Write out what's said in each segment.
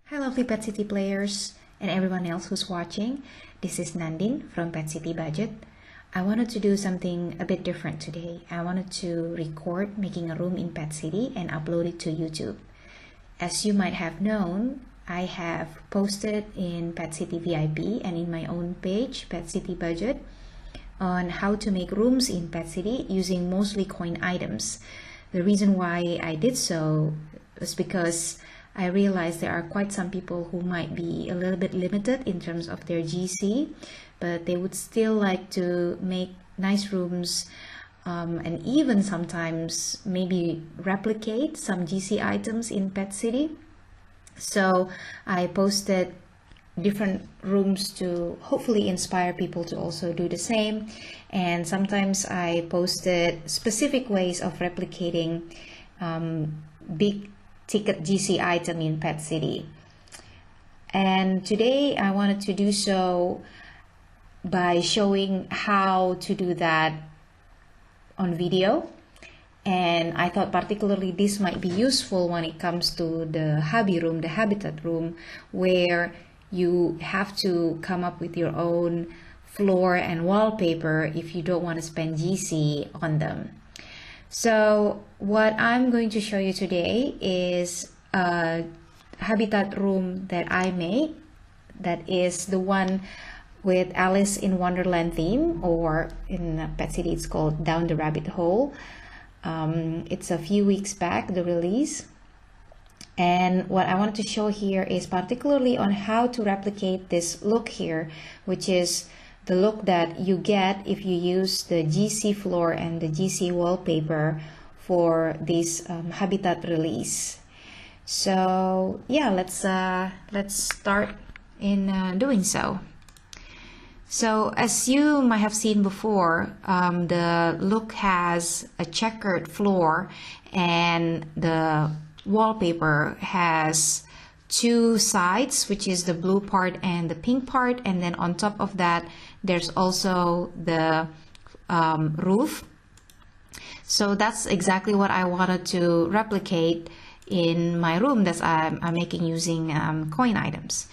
Hi lovely Pet City players and everyone else who's watching. This is Nandin from Pet City Budget. I wanted to do something a bit different today. I wanted to record making a room in Pet City and upload it to YouTube. As you might have known, I have posted in Pet City VIP and in my own page, Pet City Budget, on how to make rooms in Pet City using mostly coin items. The reason why I did so was because I realized there are quite some people who might be a little bit limited in terms of their GC, but they would still like to make nice rooms and even sometimes maybe replicate some GC items in Pet City. So I posted different rooms to hopefully inspire people to also do the same, and sometimes I posted specific ways of replicating big ticket GC item in Pet City. And today I wanted to do so by showing how to do that on video, and I thought particularly this might be useful when it comes to the Habi room, the habitat room, where you have to come up with your own floor and wallpaper if you don't want to spend GC on them. So what I'm going to show you today is a habitat room that I made, that is the one with Alice in Wonderland theme, or in Pet City it's called Down the Rabbit Hole. It's a few weeks back, the release. And what I wanted to show here is particularly on how to replicate this look here, which is the look that you get if you use the GC floor and the GC wallpaper for this habitat release. So yeah, let's start in doing so. So as you might have seen before, the look has a checkered floor and the wallpaper has two sides, which is the blue part and the pink part, and then on top of that there's also the roof. So that's exactly what I wanted to replicate in my room that I'm making using coin items.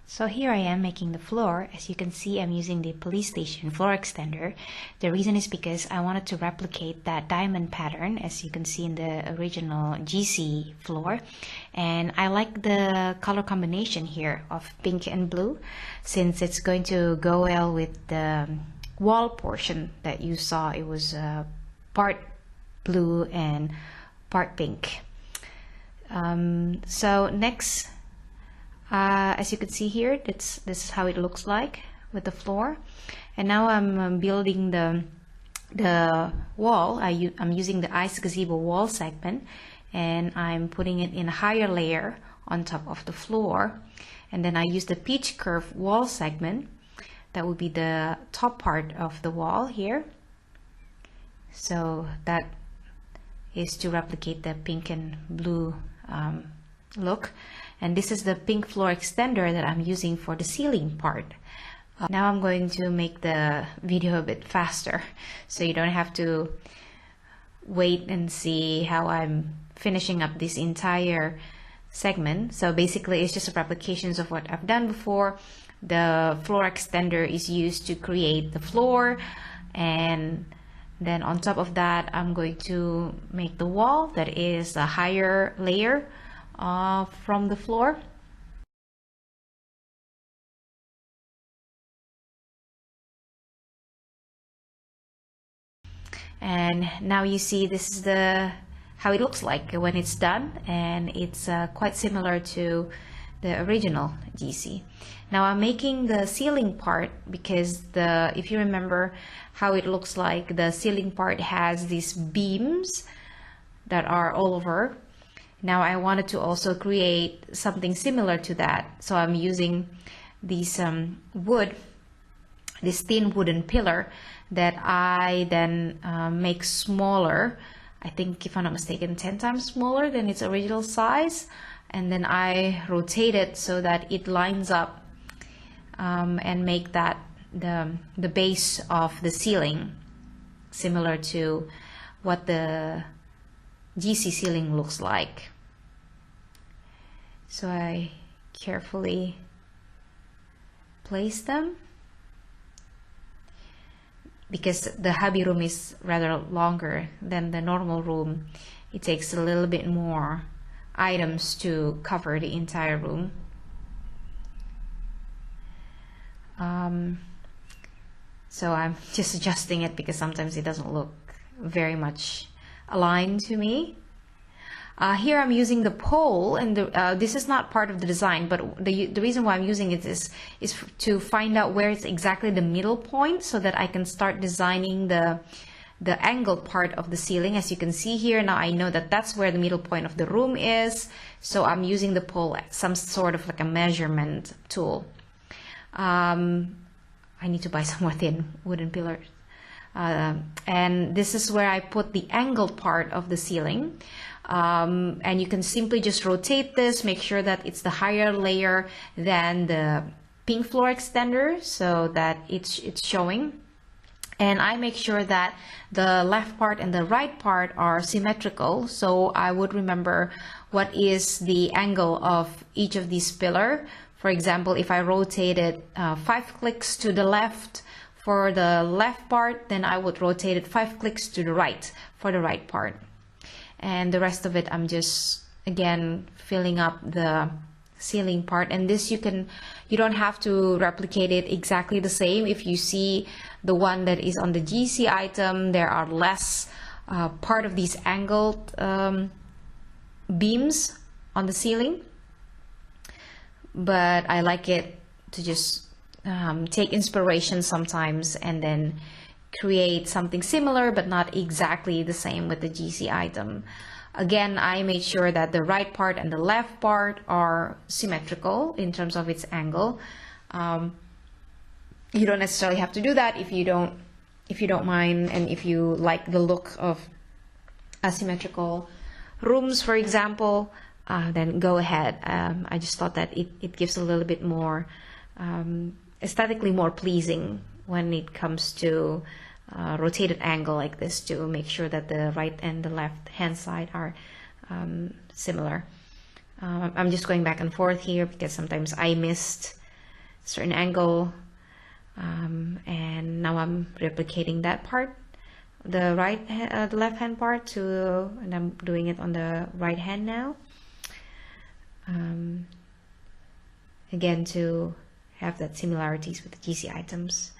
So here I am making the floor. As you can see, I'm using the police station floor extender. The reason is because I wanted to replicate that diamond pattern, as you can see in the original GC floor. And I like the color combination here of pink and blue, since it's going to go well with the wall portion that you saw. It was part blue and part pink. So next, as you can see here, this is how it looks like with the floor. And now I'm building the wall. I'm using the ice gazebo wall segment, and I'm putting it in a higher layer on top of the floor. And then I use the peach curve wall segment. That would be the top part of the wall here. So that is to replicate the pink and blue look. And this is the pink floor extender that I'm using for the ceiling part. Now I'm going to make the video a bit faster, so you don't have to wait and see how I'm finishing up this entire segment. So basically it's just replications of what I've done before. The floor extender is used to create the floor, and then on top of that I'm going to make the wall that is a higher layer from the floor. And now you see this is how it looks like when it's done, and it's quite similar to the original GC. Now I'm making the ceiling part because if you remember how it looks like, the ceiling part has these beams that are all over. Now I wanted to also create something similar to that, so I'm using these this thin wooden pillar that I then make smaller. I think, if I'm not mistaken, 10 times smaller than its original size, and then I rotate it so that it lines up and make that the base of the ceiling, similar to what the GC ceiling looks like. So I carefully place them. Because the Habi room is rather longer than the normal room, it takes a little bit more items to cover the entire room. So I'm just adjusting it because sometimes it doesn't look very much aligned to me. Here I'm using the pole, and this is not part of the design, but the reason why I'm using it is to find out where it's exactly the middle point, so that I can start designing the angled part of the ceiling. As you can see here, now I know that that's where the middle point of the room is, so I'm using the pole as some sort of like a measurement tool. I need to buy some more thin wooden pillars. And this is where I put the angled part of the ceiling. And you can simply just rotate this, make sure that it's the higher layer than the pink floor extender, so that it's showing. And I make sure that the left part and the right part are symmetrical, so I would remember what is the angle of each of these pillars. For example, if I rotate it 5 clicks to the left for the left part, then I would rotate it 5 clicks to the right for the right part. And the rest of it, I'm just, again, filling up the ceiling part. And this you don't have to replicate it exactly the same. If you see the one that is on the GC item, there are less part of these angled beams on the ceiling. But I like it to just take inspiration sometimes and then create something similar but not exactly the same with the GC item. Again, I made sure that the right part and the left part are symmetrical in terms of its angle. You don't necessarily have to do that if you don't mind, and if you like the look of asymmetrical rooms, for example, then go ahead. I just thought that it gives a little bit more aesthetically more pleasing when it comes to rotated angle like this, to make sure that the right and the left hand side are similar. I'm just going back and forth here because sometimes I missed a certain angle, and now I'm replicating that part, the left hand part, and I'm doing it on the right hand now. Again, to have that similarities with the GC items.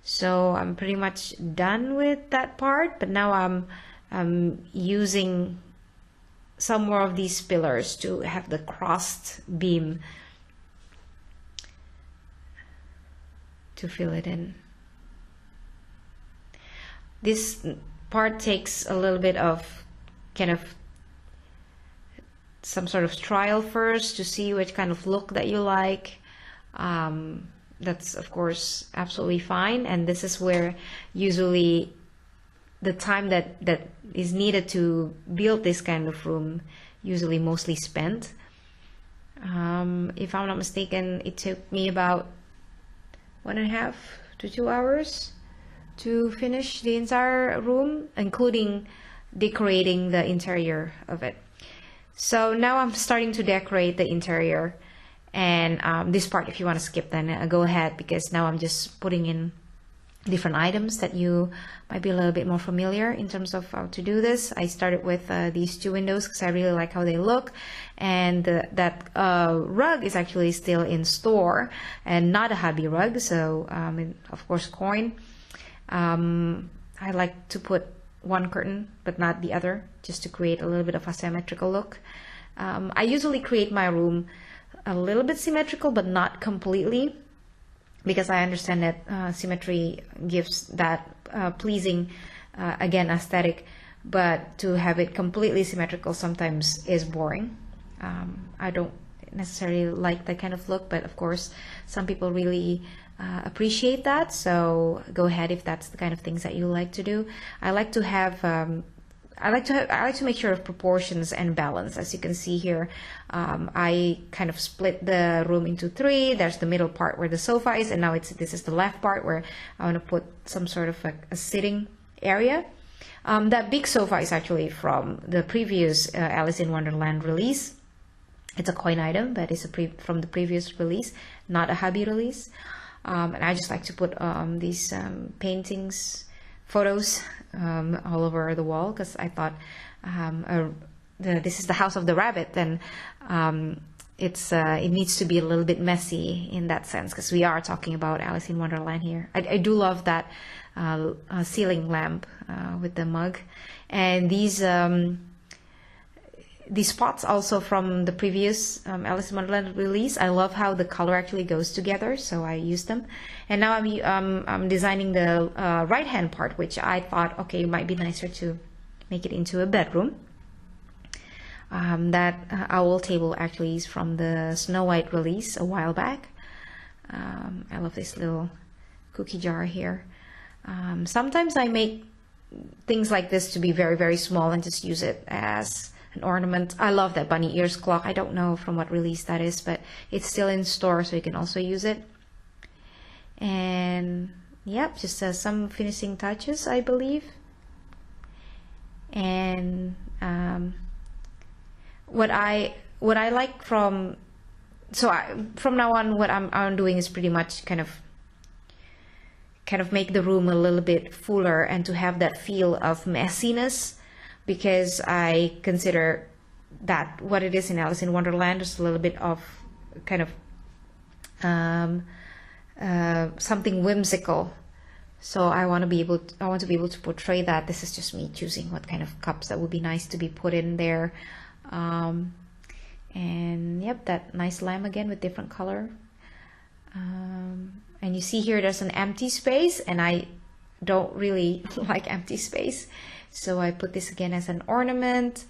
So I'm pretty much done with that part, but now I'm using some more of these pillars to have the crossed beam to fill it in. This part takes a little bit of kind of some sort of trial first to see which kind of look that you like. That's of course absolutely fine, and this is where usually the time that is needed to build this kind of room usually mostly spent. If I'm not mistaken, it took me about 1.5 to 2 hours to finish the entire room, including decorating the interior of it. So now I'm starting to decorate the interior. And this part, if you want to skip, then go ahead, because now I'm just putting in different items that you might be a little bit more familiar in terms of how to do this. I started with these 2 windows because I really like how they look, and that rug is actually still in store and not a Habi rug, so of course coin. I like to put one curtain but not the other, just to create a little bit of a symmetrical look. I usually create my room a little bit symmetrical but not completely, because I understand that symmetry gives that pleasing again aesthetic, but to have it completely symmetrical sometimes is boring. I don't necessarily like that kind of look, but of course some people really appreciate that, so go ahead if that's the kind of things that you like to do. I like to have I like to make sure of proportions and balance. As you can see here, I kind of split the room into 3. There's the middle part where the sofa is, and now this is the left part where I want to put some sort of a sitting area. That big sofa is actually from the previous Alice in Wonderland release. It's a coin item, but it's from the previous release, not a Habi release. And I just like to put these paintings, photos all over the wall, because I thought this is the house of the rabbit, and it needs to be a little bit messy in that sense, because we are talking about Alice in Wonderland here. I do love that ceiling lamp with the mug, and these pots also from the previous Alice in Wonderland release. I love how the color actually goes together, so I used them. And now I'm designing the right hand part, which I thought, okay, it might be nicer to make it into a bedroom. That owl table actually is from the Snow White release a while back. I love this little cookie jar here. Sometimes I make things like this to be very, very small and just use it as an ornament. I love that bunny ears clock. I don't know from what release that is, but it's still in store, so you can also use it. And yep, just some finishing touches, I believe. And what I like from now on, what I'm doing is pretty much kind of make the room a little bit fuller and to have that feel of messiness, because I consider that what it is in Alice in Wonderland is a little bit of kind of something whimsical. So I want to be able to portray that. This is just me choosing what kind of cups that would be nice to be put in there. And yep, that nice lamp again with different color. And you see here there's an empty space, and I don't really like empty space, so I put this again as an ornament.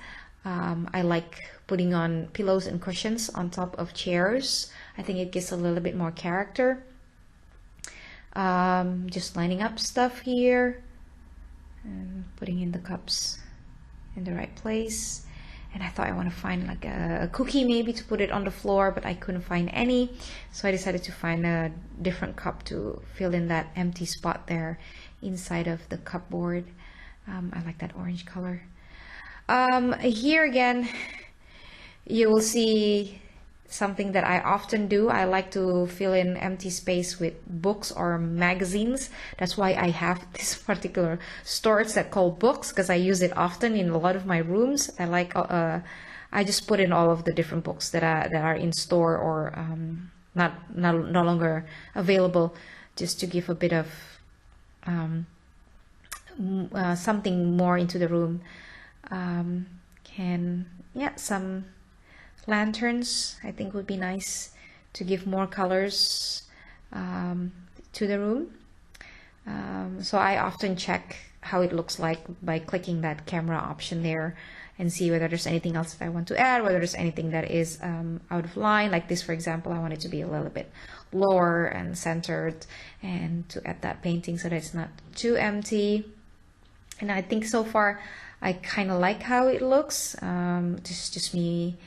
I like putting on pillows and cushions on top of chairs. I think it gives a little bit more character. Just lining up stuff here and putting in the cups in the right place. And I thought I want to find like a cookie maybe to put it on the floor, but I couldn't find any. So I decided to find a different cup to fill in that empty spot there inside of the cupboard. I like that orange color. Here again, you will see something that I often do. I like to fill in empty space with books or magazines. That's why I have this particular storage that called books, because I use it often in a lot of my rooms. I like I just put in all of the different books that are in store or no longer available, just to give a bit of something more into the room. Some lanterns I think would be nice to give more colors to the room. So I often check how it looks like by clicking that camera option there and see whether there's anything else that I want to add, whether there's anything that is out of line. Like this, for example, I want it to be a little bit lower and centered, and to add that painting so that it's not too empty. And I think so far I kind of like how it looks. This is just me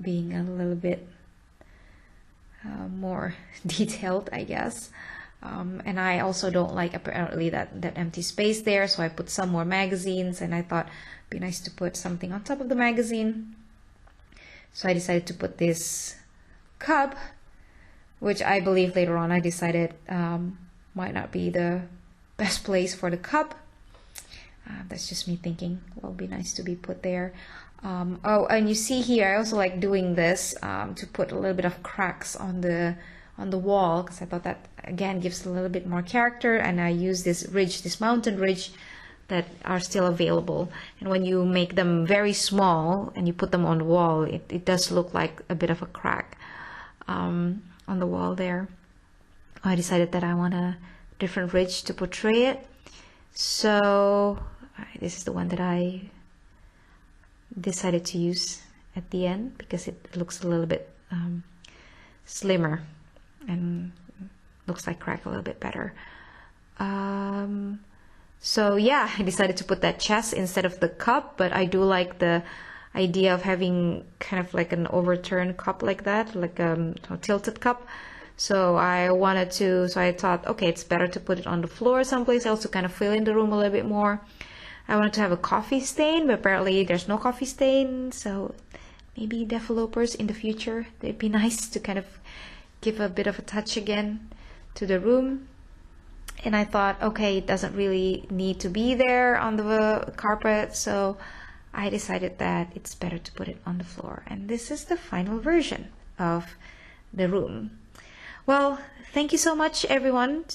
being a little bit more detailed, I guess. And I also don't like apparently that empty space there, so I put some more magazines, and I thought it'd be nice to put something on top of the magazine. So I decided to put this cup, which I believe later on I decided might not be the best place for the cup. That's just me thinking what would be nice to be put there. Oh, and you see here, I also like doing this to put a little bit of cracks on the wall, because I thought that again gives a little bit more character. And I use this mountain ridge that are still available. And when you make them very small and you put them on the wall, it does look like a bit of a crack on the wall there. I decided that I want a different ridge to portray it. So this is the one that I decided to use at the end, because it looks a little bit slimmer and looks like crack a little bit better. So yeah, I decided to put that chest instead of the cup, but I do like the idea of having kind of like an overturned cup like that, like a tilted cup. So I thought, okay, it's better to put it on the floor someplace else to kind of fill in the room a little bit more. I wanted to have a coffee stain, but apparently there's no coffee stain, so maybe developers in the future. It'd be nice to kind of give a bit of a touch again to the room. And I thought, okay, it doesn't really need to be there on the carpet, so I decided that it's better to put it on the floor. And this is the final version of the room. Well, thank you so much everyone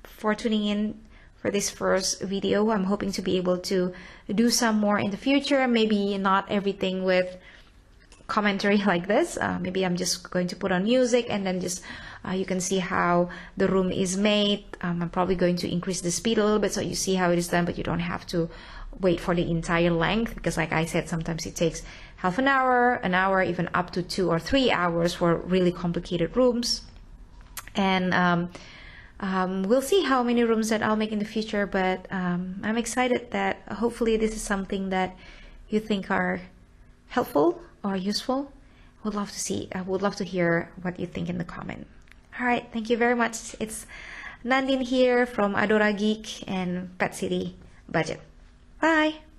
for tuning in for this first video. I'm hoping to be able to do some more in the future, maybe not everything with commentary like this. Maybe I'm just going to put on music and then just you can see how the room is made. I'm probably going to increase the speed a little bit so you see how it is done, but you don't have to wait for the entire length, because like I said, sometimes it takes half an hour, even up to 2 or 3 hours for really complicated rooms. And we'll see how many rooms that I'll make in the future, but I'm excited that hopefully this is something that you think are helpful or useful. Would love to see. I would love to hear what you think in the comment. All right, thank you very much. It's Nandin here from Adora Geek and Pet City Budget. Bye.